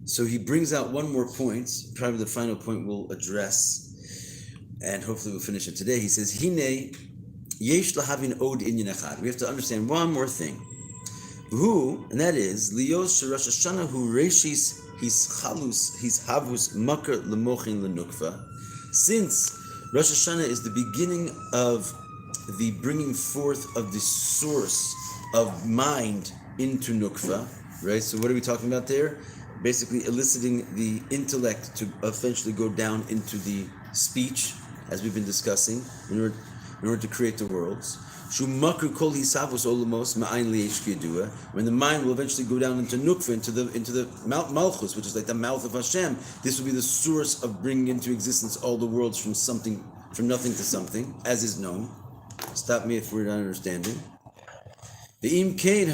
So he brings out one more point, probably the final point we'll address, and hopefully we'll finish it today. He says, Hine yesh lahavin od inyan echad. We have to understand one more thing. Who, and that is, Lios Rosh Hashanah hu reshis his chalus, his havus makar lemochin lenukva. Since Rosh Hashanah is the beginning of the bringing forth of the source of mind into nukva, right? So what are we talking about there? Basically eliciting the intellect to eventually go down into the speech, as we've been discussing, in order to create the worlds. When the mind will eventually go down into nukva, into the malchus, which is like the mouth of Hashem, this will be the source of bringing into existence all the worlds from nothing to something, as is known. Stop me if we're not understanding. So based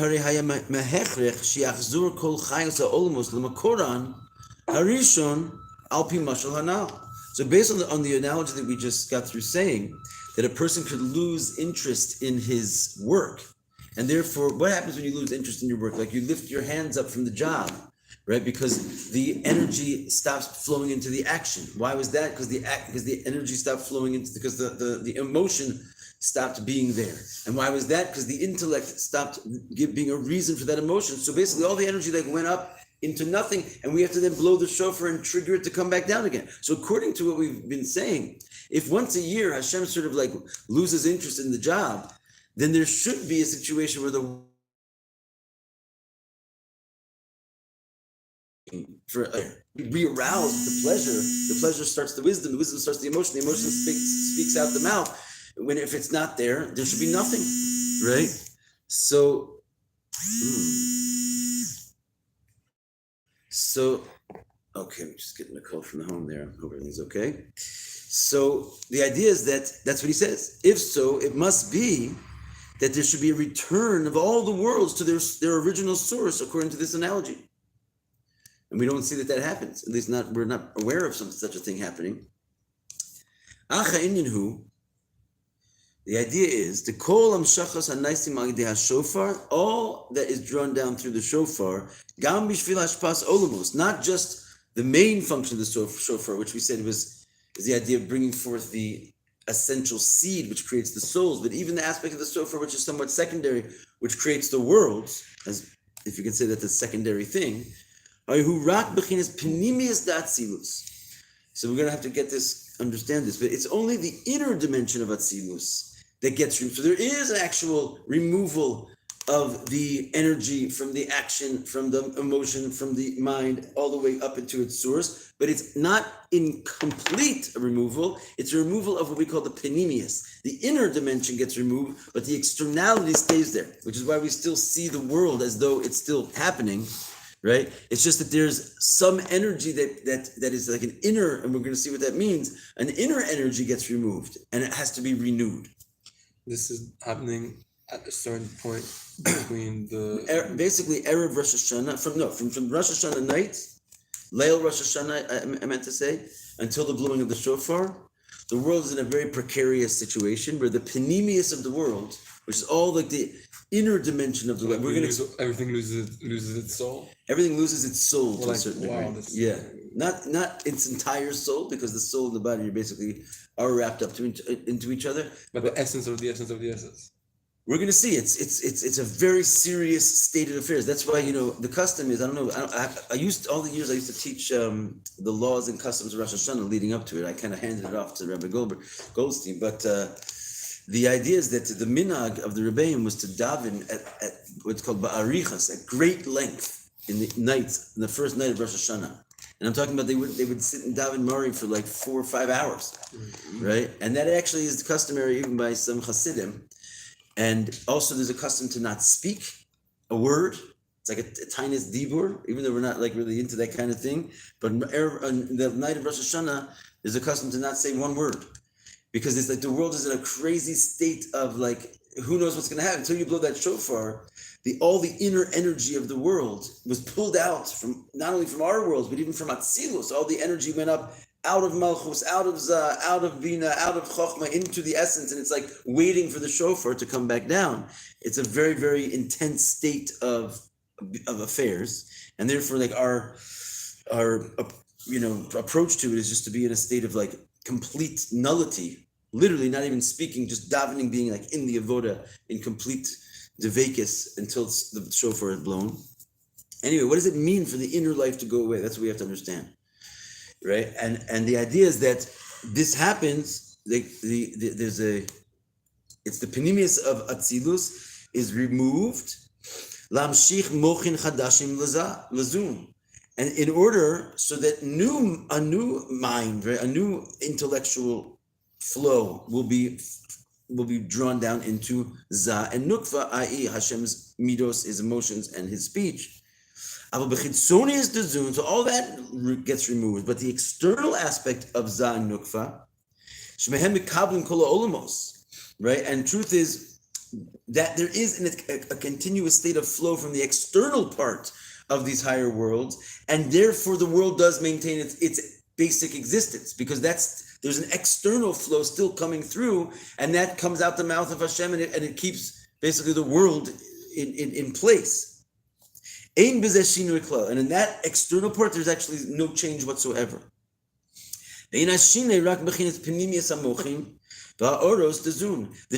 on the analogy that we just got through saying, that a person could lose interest in his work. And therefore, what happens when you lose interest in your work? Like you lift your hands up from the job, right? Because the energy stops flowing into the action. Why was that? Because the energy stopped flowing into, because the emotion stopped being there. And why was that? Because the intellect stopped being a reason for that emotion. So basically all the energy like went up into nothing, and we have to then blow the shofar and trigger it to come back down again. So according to what we've been saying, if once a year Hashem sort of like loses interest in the job, then there should be a situation where re-arouse the pleasure starts the wisdom starts the emotion speaks out the mouth. If it's not there, there should be nothing, right? So okay, I'm just getting a call from the home there. I hope everything's okay. So the idea is that's what he says. If so, it must be that there should be a return of all the worlds to their original source, according to this analogy. And we don't see that happens. At least we're not aware of such a thing happening. Acha inyan, the idea is the kol amshachas hanaisim al shofar, all that is drawn down through the shofar, gam bishvil hashpas olamos, not just the main function of the shofar, which we said is the idea of bringing forth the essential seed which creates the souls, but even the aspect of the shofar which is somewhat secondary, which creates the worlds, as if you can say that's a secondary thing. So we're going to have to understand this, but it's only the inner dimension of Atzilus that gets removed. So there is an actual removal of the energy from the action, from the emotion, from the mind, all the way up into its source, but it's not incomplete removal. It's a removal of what we call the penimius. The inner dimension gets removed, but the externality stays there, which is why we still see the world as though it's still happening. Right? It's just that there's some energy that is like an inner, and we're going to see what that means. An inner energy gets removed, and it has to be renewed. This is happening at a certain point between the basically Erev Rosh Hashanah from Rosh Hashanah night, Leil Rosh Hashanah, I meant to say, until the blowing of the shofar. The world is in a very precarious situation where the penimius of the world, which is all like the inner dimension of the world, everything loses its soul. Everything loses its soul to a certain degree. Yeah, not its entire soul, because the soul and the body basically are wrapped up into each other. But the essence of the essence of the essence. We're going to see it's a very serious state of affairs. That's why the custom is, I used to teach the laws and customs of Rosh Hashanah leading up to it. I kind of handed it off to Rabbi Goldstein, but the idea is that the minhag of the Rebbeim was to daven at what's called ba'arichas, at great length in the first night of Rosh Hashanah. And I'm talking about they would sit and daven Mari for like 4 or 5 hours, right? And that actually is customary even by some Hasidim. And also there's a custom to not speak a word. It's like a tiniest dibur, even though we're not like really into that kind of thing. But on the night of Rosh Hashanah, there's a custom to not say one word. Because it's like the world is in a crazy state of like, who knows what's going to happen until you blow that shofar. All the inner energy of the world was pulled out from not only from our worlds, but even from Atzilus. All the energy went up out of Malchus, out of Zah, out of Bina, out of Chochmah, into the essence, and it's like waiting for the shofar to come back down. It's a very, very intense state of affairs, and therefore, like our approach to it is just to be in a state of like complete nullity, literally not even speaking, just davening, being like in the avoda, in complete devekis until the shofar is blown. Anyway, what does it mean for the inner life to go away? That's what we have to understand, right? And the idea is that this happens. It's the panemius of Atzilus is removed. Lamshich mochin chadashim lazum, and in order so that a new mind, right, a new intellectual flow will be drawn down into za and nukva, i.e., Hashem's midos, his emotions, and his speech. So all that gets removed, but the external aspect of za and nukva, right? And truth is that there is a continuous state of flow from the external part of these higher worlds, and therefore the world does maintain its basic existence, because there's an external flow still coming through, and that comes out the mouth of Hashem, and it keeps basically the world in place. And in that external part, there's actually no change whatsoever. The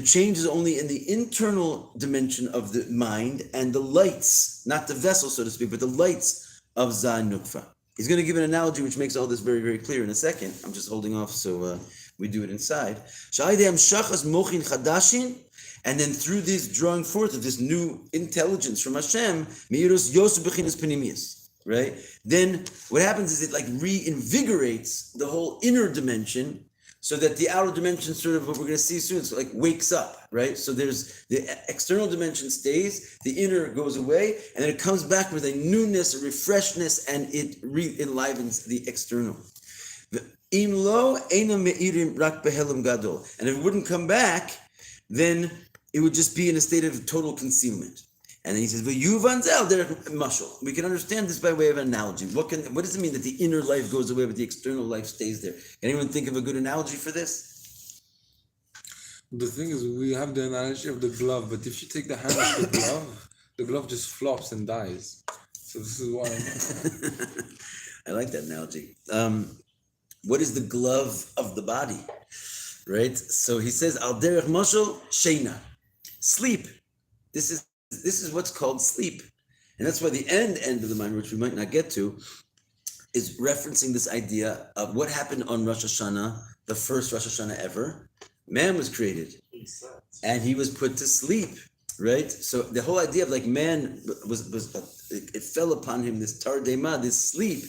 change is only in the internal dimension of the mind and the lights, not the vessel, so to speak, but the lights of Za Nukva. He's going to give an analogy which makes all this very, very clear in a second. I'm just holding off so we do it inside. And then through this drawing forth of this new intelligence from Hashem, right? Then what happens is it like reinvigorates the whole inner dimension, so that the outer dimension, sort of what we're going to see soon, so like wakes up, right? So there's the external dimension stays, the inner goes away, and then it comes back with a newness, a refreshness, and it enlivens the external. And if it wouldn't come back, then it would just be in a state of total concealment. And then he says, we can understand this by way of an analogy. What does it mean that the inner life goes away but the external life stays there? Can anyone think of a good analogy for this? The thing is, we have the analogy of the glove, but if you take the hand of the glove just flops and dies. So this is why I like that analogy. What is the glove of the body? Right? So he says, Al derech mashal sheina. Sleep. This is what's called sleep. And that's why the end of the mind, which we might not get to, is referencing this idea of what happened on Rosh Hashanah, the first Rosh Hashanah ever. Man was created. And he was put to sleep, right? So the whole idea of like man it fell upon him, this tardema, this sleep.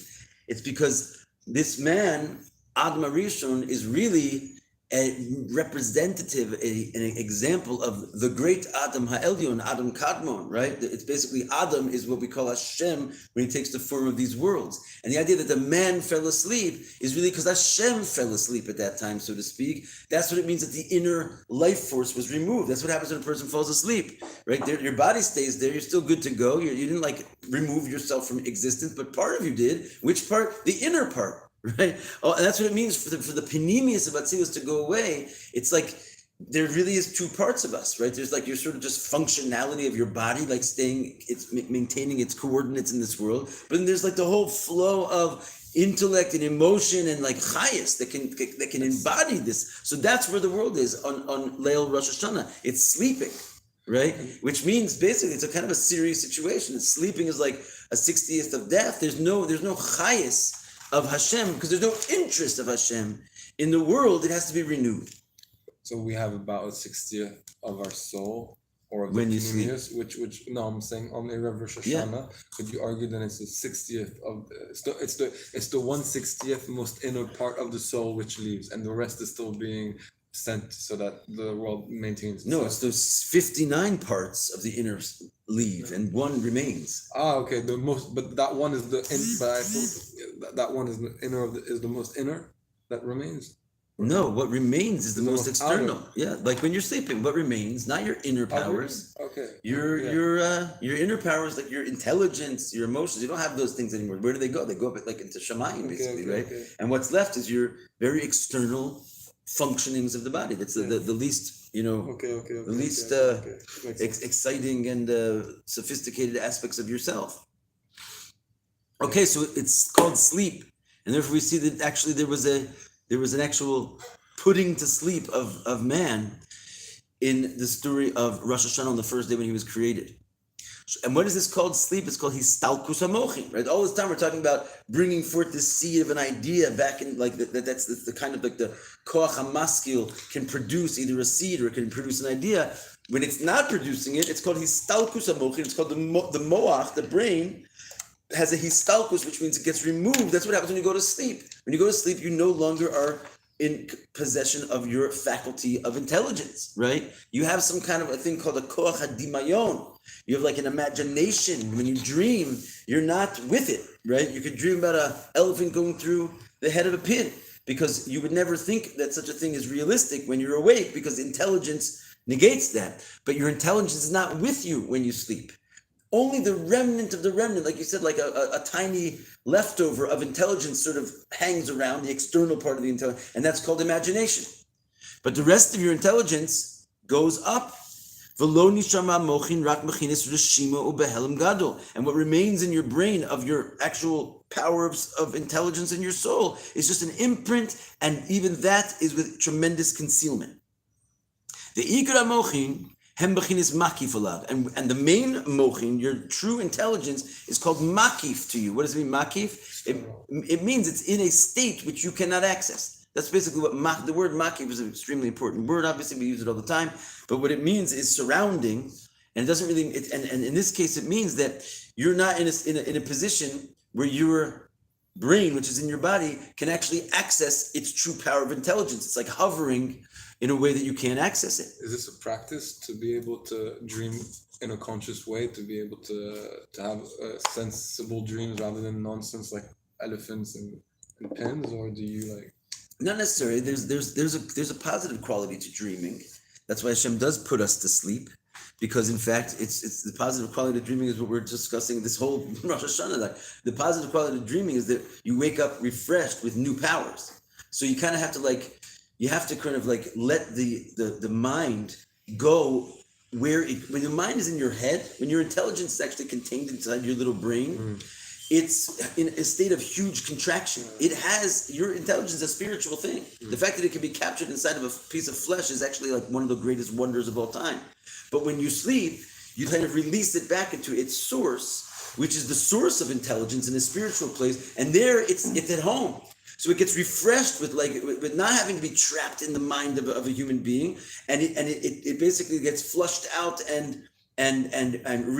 It's because this man, Adam Arishon, is really a representative, an example of the great Adam Ha'elyon, Adam Kadmon, right? It's basically Adam is what we call Hashem when he takes the form of these worlds. And the idea that the man fell asleep is really because Hashem fell asleep at that time, so to speak. That's what it means that the inner life force was removed. That's what happens when a person falls asleep, right? Your body stays there. You're still good to go. You didn't like remove yourself from existence, but part of you did. Which part? The inner part. Right? Oh, and that's what it means for the panemius of Atzilus to go away. It's like there really is two parts of us, right? There's like your sort of just functionality of your body, like maintaining its coordinates in this world. But then there's like the whole flow of intellect and emotion and like chayas that can embody this. So that's where the world is on Leil Rosh Hashanah. It's sleeping, right? Which means basically it's a kind of a serious situation. Sleeping is like a 60th of death. There's no chayas of Hashem, because there's no interest of Hashem in the world. It has to be renewed. So we have about a 60th of our soul, or of when the you sleep. which no, I'm saying on Erev Rosh Hashanah. Could you argue that it's the 60th of it's the 1/60th most inner part of the soul which leaves, and the rest is still being sent so that the world maintains itself? No, it's those 59 parts of the inner leave, and one remains. Okay. But that one is the but I thought that one is the inner is the most inner that remains. No, what remains is the most external. outer. Yeah, like when you're sleeping, what remains? Not your inner powers. Okay. Your inner powers, like your intelligence, your emotions. You don't have those things anymore. Where do they go? They go up like into Shamayim, basically, right? Okay. And what's left is your very external functionings of the body. That's the least, the least exciting and sophisticated aspects of yourself. Okay, so it's called sleep, and therefore we see that actually there was an actual putting to sleep of man in the story of Rosh Hashanah on the first day when he was created. And what is this called? Sleep. It's called histalkus hamochin. Right. All this time we're talking about bringing forth the seed of an idea back in, like that's the kind of like the koach hamaskil can produce either a seed or it can produce an idea. When it's not producing it, it's called histalkus hamochin. It's called the moach, the brain, has a histalkus, which means it gets removed. That's what happens when you go to sleep. When you go to sleep, you no longer are in possession of your faculty of intelligence, right? You have some kind of a thing called a koach hadimayon. You have like an imagination. When you dream, you're not with it, right? You could dream about an elephant going through the head of a pin because you would never think that such a thing is realistic when you're awake because intelligence negates that. But your intelligence is not with you when you sleep. Only the remnant of the remnant, like you said, like a tiny leftover of intelligence sort of hangs around the external part of the intelligence, and that's called imagination. But the rest of your intelligence goes up. And what remains in your brain of your actual power of intelligence in your soul is just an imprint, and even that is with tremendous concealment. The ikra mochin hem bechinis makif alav, and the main mochin, your true intelligence, is called makif to you. What does it mean, makif? It means it's in a state which you cannot access. That's basically what the word makif is an extremely important word. Obviously, we use it all the time. But what it means is surrounding, and it doesn't really. And in this case, it means that you're not in a position where your brain, which is in your body, can actually access its true power of intelligence. It's like hovering in a way that you can't access it. Is this a practice to be able to dream in a conscious way, to be able to have sensible dreams rather than nonsense like elephants and pins, or do you like? Not necessarily. There's a positive quality to dreaming. That's why Hashem does put us to sleep, because in fact it's the positive quality of dreaming is what we're discussing this whole Rosh Hashanah. Like the positive quality of dreaming is that you wake up refreshed with new powers. So you kind of have to let the mind go where when your mind is in your head, when your intelligence is actually contained inside your little brain. It's in a state of huge contraction. Your intelligence is a spiritual thing. The fact that it can be captured inside of a piece of flesh is actually like one of the greatest wonders of all time. But when you sleep, you kind of release it back into its source, which is the source of intelligence in a spiritual place. And there it's at home. So it gets refreshed with not having to be trapped in the mind of a human being. And it basically gets flushed out and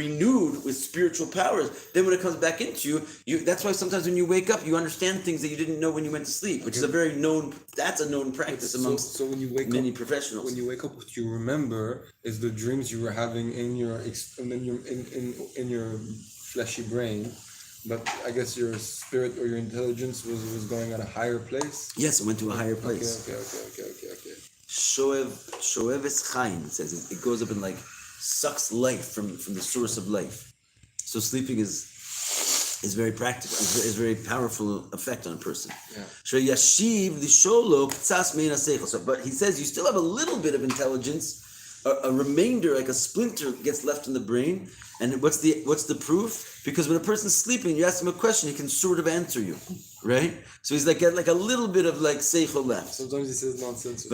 renewed with spiritual powers. Then when it comes back into you, that's why sometimes when you wake up, you understand things that you didn't know when you went to sleep, which is a known practice amongst when you wake many up, professionals. When you wake up, what you remember is the dreams you were having in your fleshy brain, but I guess your spirit or your intelligence was going at a higher place. Yes, it went to a higher place. Okay. Shoev es chaim, it says. It goes up and sucks life from the source of life. So sleeping is very practical, is very powerful effect on a person. So yashiv lisholo ktsas mein haseichel. So, but he says you still have a little bit of intelligence, a remainder, like a splinter, gets left in the brain. And what's the proof? Because when a person's sleeping, you ask him a question, he can sort of answer you, right? So he's got a little bit of seichel left. Sometimes he says nonsense.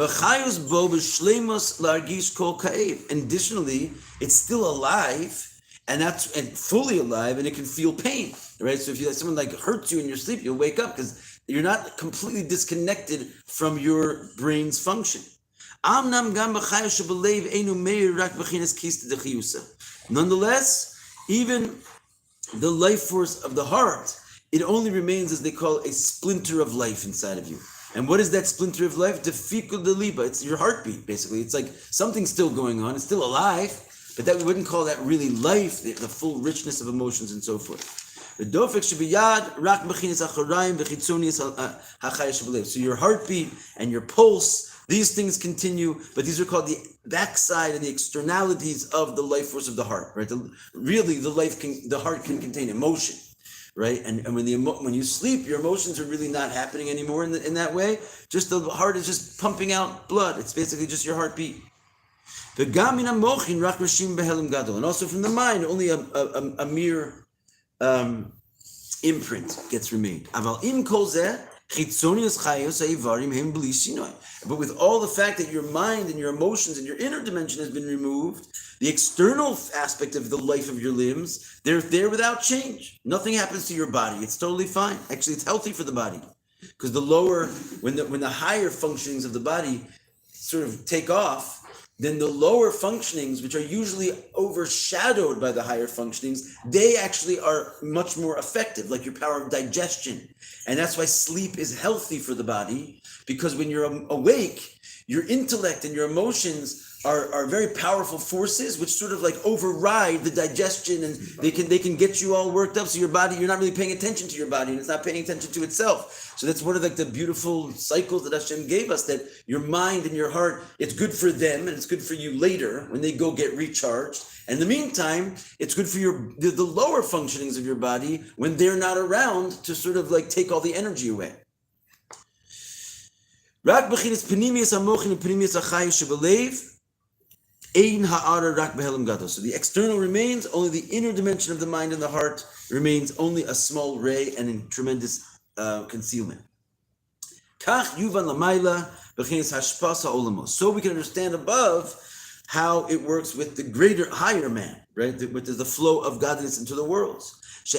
And additionally, it's still alive, and fully alive, and it can feel pain, right? So if someone hurts you in your sleep, you'll wake up because you're not completely disconnected from your brain's function. Nonetheless, even the life force of the heart, it only remains, as they call it, a splinter of life inside of you. And what is that splinter of life? Defikul deliba. It's your heartbeat, basically. It's like something's still going on. It's still alive, but that we wouldn't call that really life, the full richness of emotions and so forth. The dofek shebiyad rak bechinas acharayim v'chitzonius hachayis shebelev. So your heartbeat and your pulse, these things continue, but these are called the backside and the externalities of the life force of the heart, right? The heart can contain emotion, right? And when you sleep, your emotions are really not happening anymore in that way. Just the heart is just pumping out blood. It's basically just your heartbeat. And also from the mind, only a mere imprint gets remained. Aval im kol zeh, chitzonius chayos haivarim hem bli shinoi. But with all the fact that your mind and your emotions and your inner dimension has been removed, the external aspect of the life of your limbs, they're there without change. Nothing happens to your body. It's totally fine. Actually, it's healthy for the body. Because the lower, when the higher functionings of the body sort of take off, then the lower functionings, which are usually overshadowed by the higher functionings, they actually are much more effective, like your power of digestion. And that's why sleep is healthy for the body, because when you're awake, your intellect and your emotions are very powerful forces which sort of like override the digestion, and they can get you all worked up, so your body, you're not really paying attention to your body and it's not paying attention to itself. So that's one of like the beautiful cycles that Hashem gave us, that your mind and your heart, it's good for them and it's good for you later when they go get recharged. And in the meantime, it's good for the lower functionings of your body when they're not around to sort of like take all the energy away. So the external remains, only the inner dimension of the mind and the heart remains only a small ray and in tremendous concealment. So we can understand above how it works with the greater, higher man, right? With the flow of godliness into the worlds. So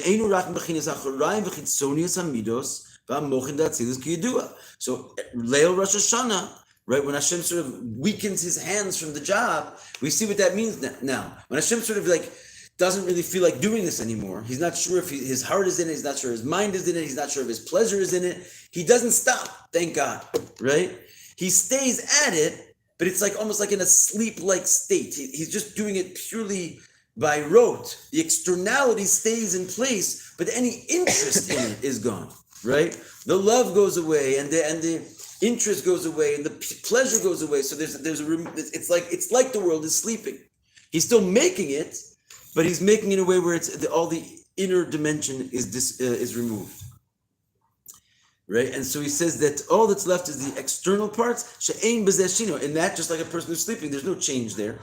Leil Rosh Hashanah, right? When Hashem sort of weakens his hands from the job, we see what that means now. When Hashem sort of like doesn't really feel like doing this anymore, he's not sure if his heart is in it, he's not sure his mind is in it, he's not sure if his pleasure is in it, he doesn't stop, thank God, right? He stays at it, but it's like almost like in a sleep-like state. He's just doing it purely by rote. The externality stays in place, but any interest in it is gone, right? The love goes away, and the interest goes away, and the pleasure goes away. So it's like the world is sleeping. He's still making it, but he's making it in a way where all the inner dimension is removed. Right, and so he says that all that's left is the external parts. She'ein b'zeh shino. In that, just like a person who's sleeping, there's no change there.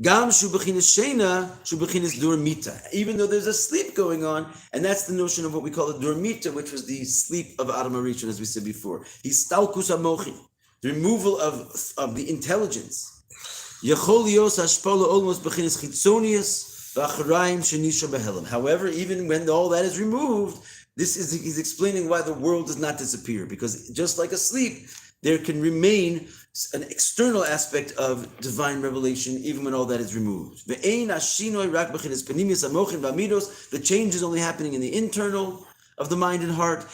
Gam shu b'chinas sheina, shu b'chinas dormita. Even though there's a sleep going on, and that's the notion of what we call the dormita, which was the sleep of Adam HaRishon, as we said before. Histalkus hamochin, the removal of the intelligence. Yechol lios hashpala olmos b'chinas chitzonius v'acharaim shenisha b'helam. However, even when all that is removed, he's explaining why the world does not disappear, because just like asleep, there can remain an external aspect of divine revelation even when all that is removed. The change is only happening in the internal of the mind and heart,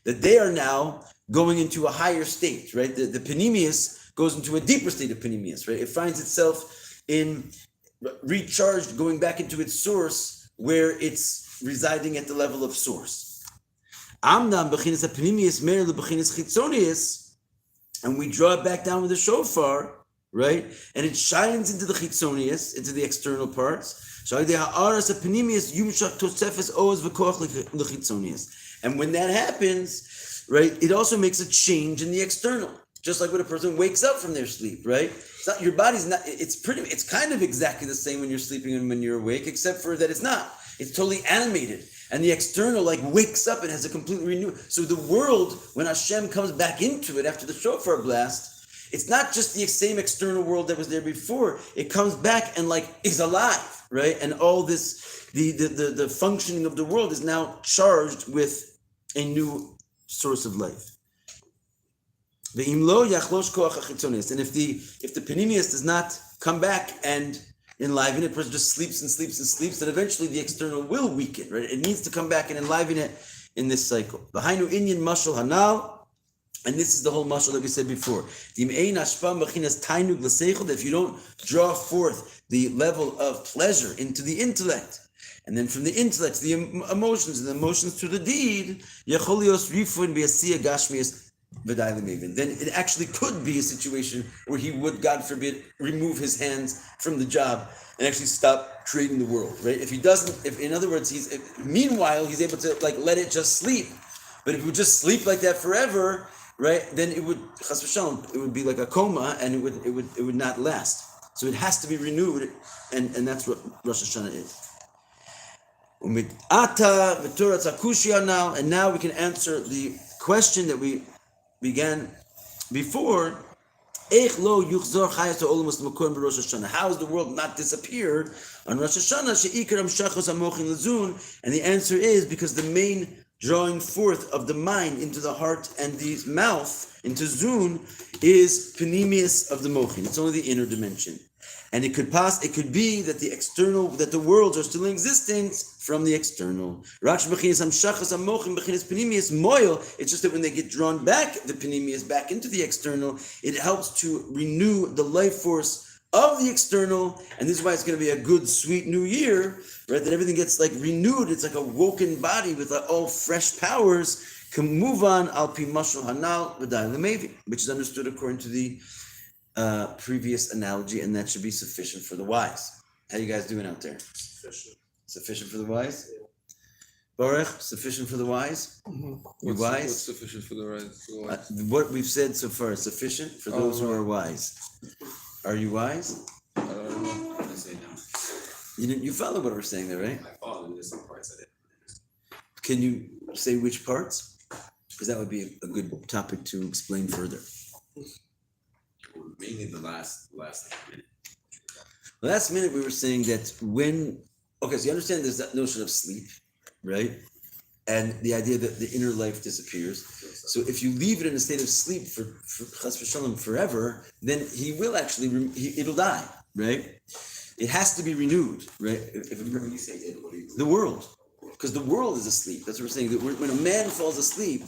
that they are now going into a higher state, right? The panemius goes into a deeper state of panemius, right? It finds itself in recharged, going back into its source, where it's residing at the level of source. And we draw it back down with the shofar, right? And it shines into the chitzonius, into the external parts. And when that happens, right, it also makes a change in the external. Just like when a person wakes up from their sleep, right? It's not, your body's not, it's kind of exactly the same when you're sleeping and when you're awake, except for that it's not. It's totally animated. And the external like wakes up and has a completely renewed. So the world, when Hashem comes back into it after the shofar blast, it's not just the same external world that was there before. It comes back and like is alive, right? And all this, the functioning of the world is now charged with a new source of life. And if the panemius does not come back and enliven it, person just sleeps and sleeps and sleeps, then eventually the external will weaken, right? It needs to come back and enliven it in this cycle. V'hainu inyan mashal hanal, and this is the whole mashal that we said before. That if you don't draw forth the level of pleasure into the intellect, and then from the intellect to the emotions, and the emotions to the deed, then it actually could be a situation where he would, God forbid, remove his hands from the job and actually stop creating the world, right? If he doesn't, in other words, meanwhile, he's able to like let it just sleep. But if it would just sleep like that forever, right, then it would, chas v'shalom, it would be like a coma, and it would not last. So it has to be renewed, and that's what Rosh Hashanah is. Ata v'torat akushia now, and now we can answer the question that we began before. How is the world not disappear on Rosh Hashanah? And the answer is because the main drawing forth of the mind into the heart and the mouth into Zun is Panemius of the Mochin. It's only the inner dimension. And it could be that the worlds are still in existence from the external. It's just that when they get drawn back, the Panemius back into the external, it helps to renew the life force of the external, and this is why it's going to be a good, sweet new year, right? That everything gets like renewed. It's like a woken body with all fresh powers. Can move on al pi mashal hanal v'day lemevi, which is understood according to the previous analogy, and that should be sufficient for the wise. How you guys doing out there? Sufficient for the wise? Yeah. Baruch, sufficient for the wise? Mm-hmm. You wise? What's sufficient for the wise? What we've said so far is sufficient for those who are wise. Are you wise? I don't know. I say no. You follow what we're saying there, right? I follow, and there's some parts I didn't. Can you say which parts? Because that would be a good topic to explain further. Mainly the last minute. Last minute we were saying that so you understand there's that notion of sleep, right? And the idea that the inner life disappears. So if you leave it in a state of sleep for Chas v'Shalom forever, then he will actually, it'll die, right? It has to be renewed, right? When you say it, what do you mean? The world, because the world is asleep. That's what we're saying. That when a man falls asleep,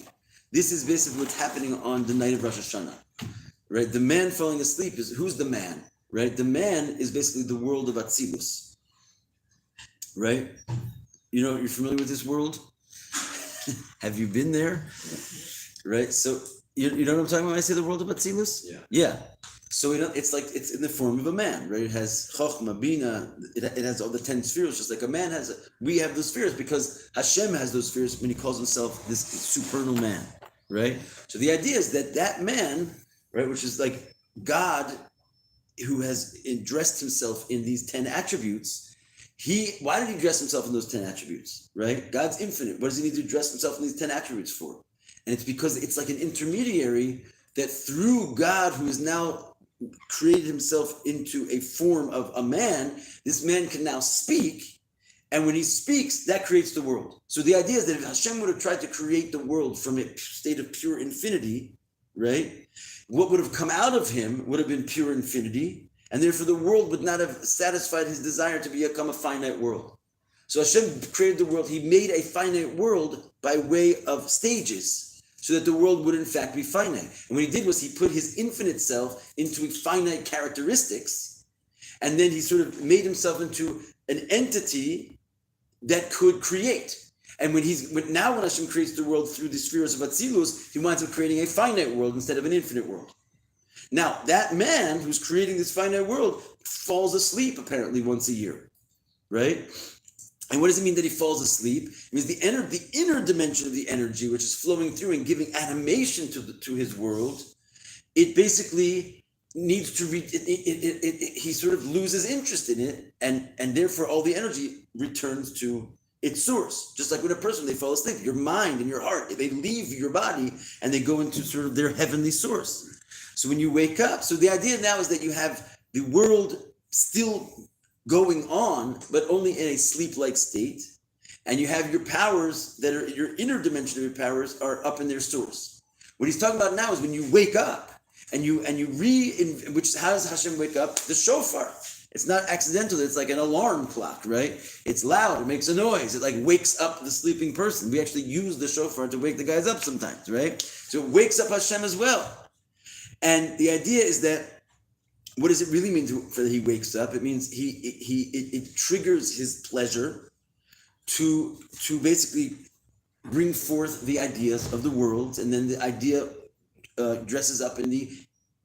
this is basically what's happening on the night of Rosh Hashanah. Right, the man falling asleep who's the man? Right, the man is basically the world of Atzilus. Right, you're familiar with this world. Have you been there? Right, so you know what I'm talking about when I say the world of Atzilus? Yeah. So it's like it's in the form of a man, right? It has Chochmah, Bina. It has all the 10 spheres, just like a man has. We have those spheres because Hashem has those spheres when He calls Himself this supernal man, right? So the idea is that man, right, which is like God, who has dressed Himself in these 10 attributes. Why did He dress Himself in those 10 attributes, right? God's infinite. What does He need to dress Himself in these 10 attributes for? And it's because it's like an intermediary that through God, who has now created Himself into a form of a man, this man can now speak. And when He speaks, that creates the world. So the idea is that if Hashem would have tried to create the world from a state of pure infinity, right? What would have come out of Him would have been pure infinity, and therefore the world would not have satisfied His desire to become a finite world. So Hashem created the world. He made a finite world by way of stages, so that the world would in fact be finite. And what He did was He put His infinite self into finite characteristics, and then He sort of made Himself into an entity that could create. And when Hashem creates the world through the spheres of Atzilus, He winds up creating a finite world instead of an infinite world. Now, that man who's creating this finite world falls asleep apparently once a year, right? And what does it mean that he falls asleep? It means the inner dimension of the energy, which is flowing through and giving animation to his world, it basically needs to he sort of loses interest in it, and therefore all the energy returns to its source. Just like when a person, they fall asleep, your mind and your heart, they leave your body and they go into sort of their heavenly source. So when you wake up, so the idea now is that you have the world still going on, but only in a sleep-like state, and you have your powers that are your inner dimension of your powers are up in their source. What he's talking about now is when you wake up and which how does Hashem wake up? The shofar. It's not accidental. It's like an alarm clock, right? It's loud. It makes a noise. It like wakes up the sleeping person. We actually use the shofar to wake the guys up sometimes, right? So it wakes up Hashem as well. And the idea is that what does it really mean for that he wakes up? It means it triggers his pleasure to basically bring forth the ideas of the world, and then the idea dresses up in the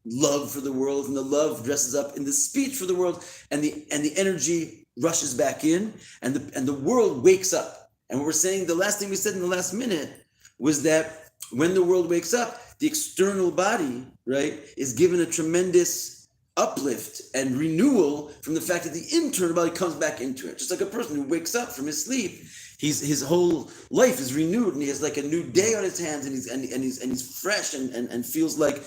love for the world, and the love dresses up in the speech for the world, and the energy rushes back in, and the world wakes up. And what we're saying, the last thing we said in the last minute was that when the world wakes up, the external body, right, is given a tremendous uplift and renewal from the fact that the internal body comes back into it. Just like a person who wakes up from his sleep, his whole life is renewed, and he has like a new day on his hands, and he's fresh and feels like,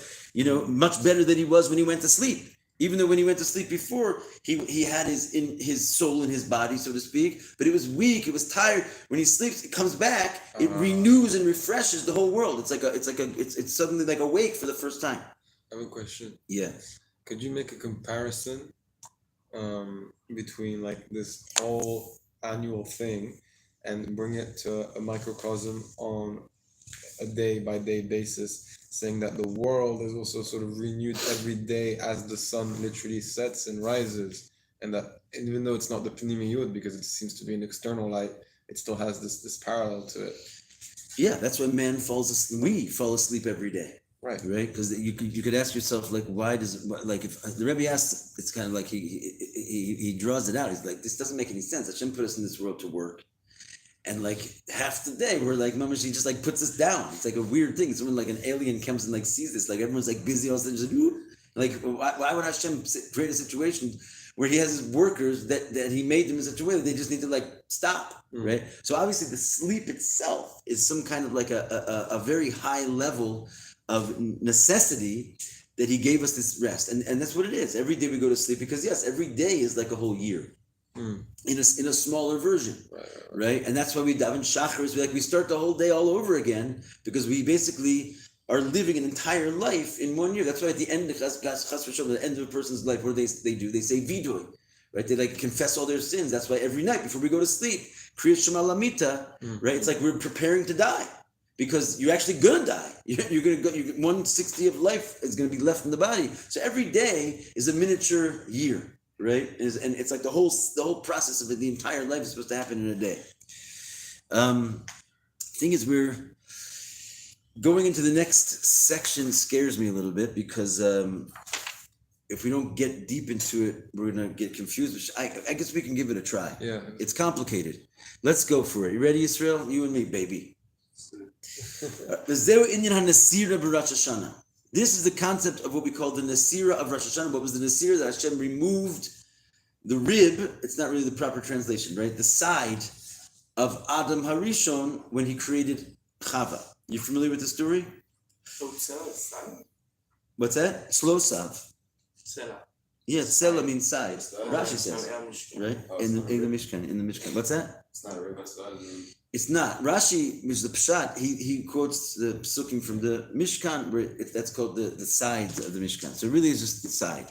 much better than he was when he went to sleep. Even though when he went to sleep before, he had his soul in his body, so to speak, but it was weak, it was tired. When he sleeps, it comes back, it renews and refreshes the whole world. It's suddenly like awake for the first time. I have a question. Yeah. Could you make a comparison between like this whole annual thing and bring it to a microcosm on a day-by-day basis, saying that the world is also sort of renewed every day as the sun literally sets and rises, and that even though it's not the Pnimiyut, because it seems to be an external light, it still has this parallel to it. Yeah, that's why man falls asleep. We fall asleep every day. Right. Because you could ask yourself, like, why does, like, if the Rebbe asks, it's kind of like he draws it out. He's like, this doesn't make any sense. Hashem put us in this world to work, and like half the day we're like, Mamash, he just like puts us down. It's like a weird thing. Someone like an alien comes and like sees this, like everyone's like busy all of a sudden, just like why would Hashem create a situation where he has his workers that he made them in such a way that they just need to like stop, right? So obviously the sleep itself is some kind of like a very high level of necessity that he gave us this rest, and that's what it is. Every day we go to sleep, because yes, every day is like a whole year in a smaller version, right? And that's why we daven shachar. We start the whole day all over again, because we basically are living an entire life in 1 year. That's why at the end of the end of a person's life, what do they do? They say vidui, right? They like confess all their sins. That's why every night before we go to sleep, Kriya Shema Lamita, right? It's like we're preparing to die. Because you're actually gonna die. You're gonna go. 1/60 of life is gonna be left in the body. So every day is a miniature year, right? And it's like the whole process of it. The entire life is supposed to happen in a day. Thing is, we're going into the next section. Scares me a little bit, because if we don't get deep into it, we're gonna get confused. Which I guess we can give it a try. Yeah. It's complicated. Let's go for it. You ready, Israel? You and me, baby. This is the concept of what we call the Nasira of Rosh Hashanah. What was the Nasira? That Hashem removed the rib. It's not really the proper translation, right? The side of Adam Harishon when he created Chava. You familiar with the story? What's that? Slosav. Yes, Sela means side. Rashi says, right? In the Mishkan. What's that? It's not a river. It's not. Rashi, which is the Pshat, he quotes the psukim from the Mishkan, where that's called the sides of the Mishkan. So it really is just the side.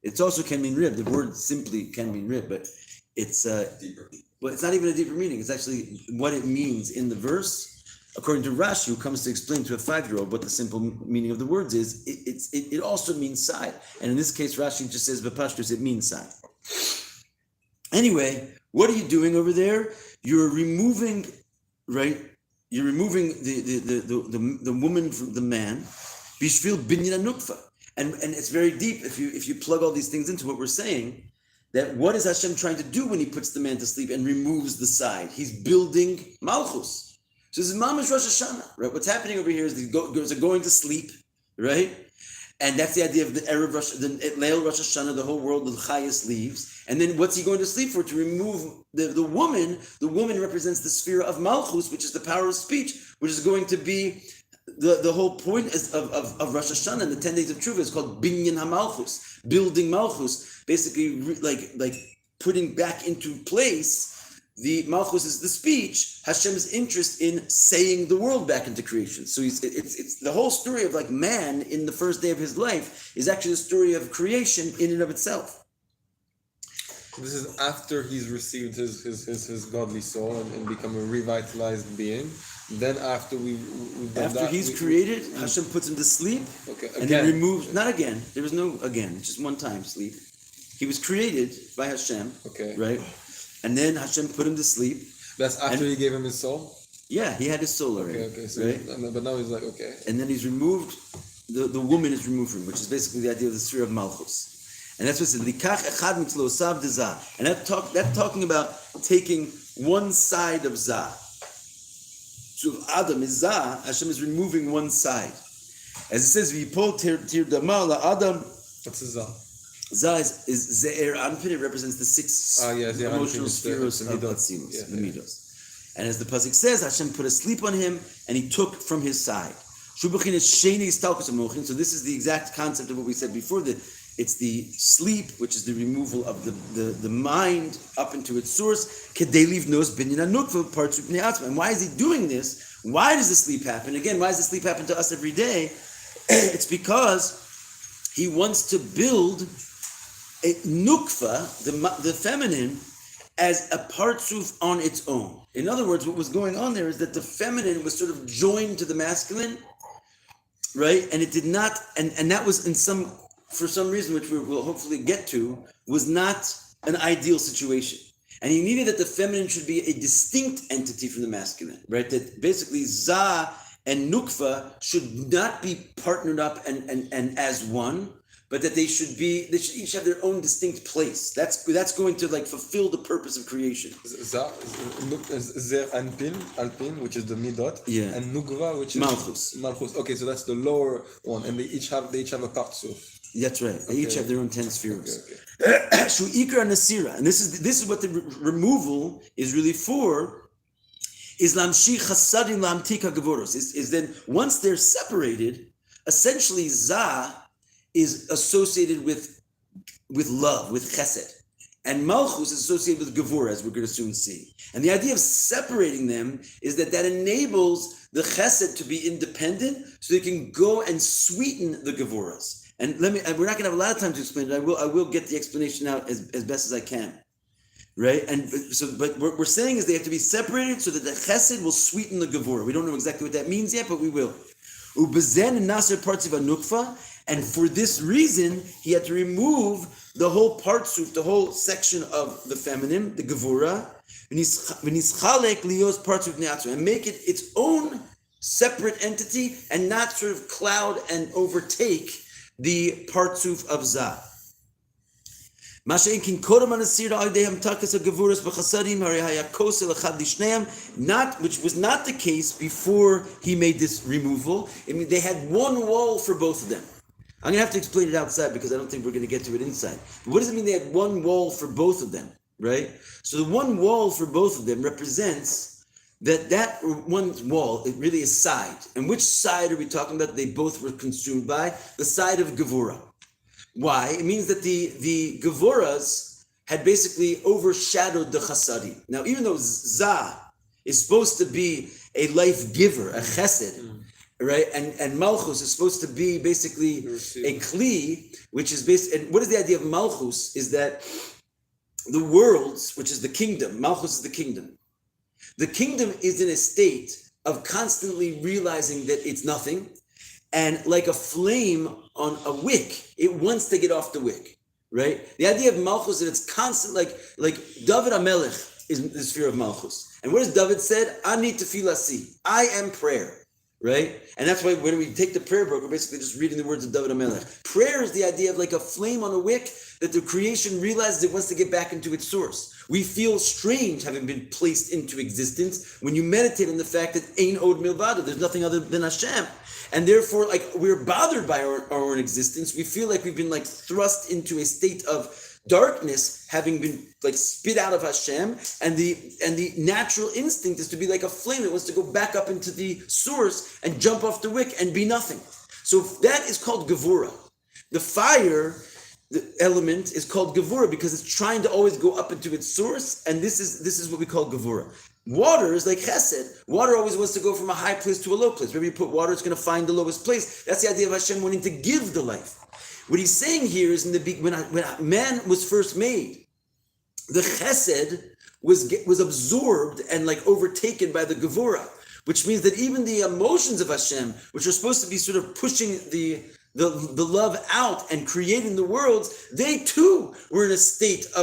It also can mean rib. The word simply can mean rib, but it's Deeper. But it's not even a deeper meaning. It's actually what it means in the verse. According to Rashi, who comes to explain to a 5-year-old what the simple meaning of the words is, it also means side. And in this case, Rashi just says B'pashtus, it means side. Anyway, what are you doing over there? You're removing, right? You're removing the woman from the man. Bishvil binyan nukva. And it's very deep if you plug all these things into what we're saying, that what is Hashem trying to do when he puts the man to sleep and removes the side? He's building Malchus. So this is Mamash Rosh Hashanah, right? What's happening over here is the girls are going to sleep, right? And that's the idea of the Erev Leil Rosh Hashanah, the whole world, the Chayas leaves. And then what's he going to sleep for? To remove the woman. The woman represents the sphere of Malchus, which is the power of speech, which is going to be the whole point of Rosh Hashanah and the 10 days of Tshuva is called Binyan HaMalchus, building Malchus, basically like putting back into place. The Malchus is the speech, Hashem's interest in saying the world back into creation. So it's the whole story of like man in the first day of his life is actually the story of creation in and of itself. This is after he's received his godly soul and become a revitalized being. Then after we've done after he's created, Hashem puts him to sleep. Okay, and then removes, not again, there was no again, just one time sleep. He was created by Hashem, okay, right? And then Hashem put him to sleep. That's after he gave him his soul? Yeah, he had his soul already. Okay, so right? But now he's like, okay. And then he's removed, the woman is removed from him, which is basically the idea of the sphere of Malchus. And that's what it says, Likach echad mitzlosav de zah. And that's talking about taking one side of Zah. So if Adam is Zah, Hashem is removing one side. As it says, V'yipol tir dama la Adam. What's his Zah? Za is Ze'er Anpin, it represents the six Ze'er emotional Anpin is the spheres of midot. Atzimus, Yeah, the midos. And as the pasuk says, Hashem put a sleep on him, and he took from his side. Shubachin is Sheni Stalkus Amochin. So this is the exact concept of what we said before. That it's the sleep, which is the removal of the mind up into its source. Kedei livnos binyan anukva parts upnei atzma. And why is he doing this? Why does the sleep happen? Again, why does the sleep happen to us every day? It's because he wants to build a nukva, the feminine, as a partsuf on its own. In other words, what was going on there is that the feminine was sort of joined to the masculine, right? And it did not, and that was for some reason, which we will hopefully get to, was not an ideal situation. And he needed that the feminine should be a distinct entity from the masculine, right? That basically Za and Nukva should not be partnered up and as one, but that they should each have their own distinct place. That's going to like fulfill the purpose of creation. Zer Alpin, which is the midot, Yeah. and Nugva, which is Malchus. Okay, so that's the lower one, and they each have a partsuf. That's right. They each have their own 10 spheres. Okay. Shu'ikra Nasira, and this is what the removal is really for. Is lamshi chasadim lamtika gavoros. Is then once they're separated, essentially Za is associated with love, with chesed. And Malchus is associated with Gevurah, as we're going to soon see. And the idea of separating them is that enables the chesed to be independent, so they can go and sweeten the Gevurahs. And we're not going to have a lot of time to explain it. I will get the explanation out as best as I can. Right? And so, but what we're saying is they have to be separated so that the chesed will sweeten the Gevurah. We don't know exactly what that means yet, but we will. Ubezen and Nasir parts of a nukva. And for this reason, he had to remove the whole partsuf, the whole section of the feminine, the gevura, and make it its own separate entity and not sort of cloud and overtake the partsuf of Za. Which was not the case before he made this removal. I mean, they had one wall for both of them. I'm going to have to explain it outside because I don't think we're going to get to it inside. But what does it mean they had one wall for both of them, right? So the one wall for both of them represents that one wall, it really is side. And which side are we talking about? They both were consumed by the side of Gevurah. Why? It means that the Gevurahs had basically overshadowed the Chasadim. Now, even though Za is supposed to be a life giver, a chesed, right? And Malchus is supposed to be basically a Kli, which is and what is the idea of Malchus? Is that the worlds, which is the kingdom, Malchus is the kingdom. The kingdom is in a state of constantly realizing that it's nothing, and like a flame on a wick, it wants to get off the wick, right? The idea of Malchus is that it's constant, like David HaMelech is the sphere of Malchus. And what has David said? Ani tefilasi, I am prayer. Right? And that's why when we take the prayer book, we're basically just reading the words of David HaMelech. Prayer is the idea of like a flame on a wick that the creation realizes it wants to get back into its source. We feel strange having been placed into existence when you meditate on the fact that Ein Od Milvado, there's nothing other than Hashem. And therefore, like, we're bothered by our own existence. We feel like we've been like thrust into a state of darkness, having been like spit out of Hashem, and the natural instinct is to be like a flame that wants to go back up into the source and jump off the wick and be nothing. So that is called Gevurah. The fire, the element, is called Gevurah because it's trying to always go up into its source, and this is what we call Gevurah. Water is like Chesed. Water always wants to go from a high place to a low place. Wherever you put water, it's going to find the lowest place. That's the idea of Hashem wanting to give the life. What he's saying here is when man was first made, the Chesed was absorbed and like overtaken by the Gevurah, which means that even the emotions of Hashem, which are supposed to be sort of pushing the love out and creating the worlds, they too were in a state of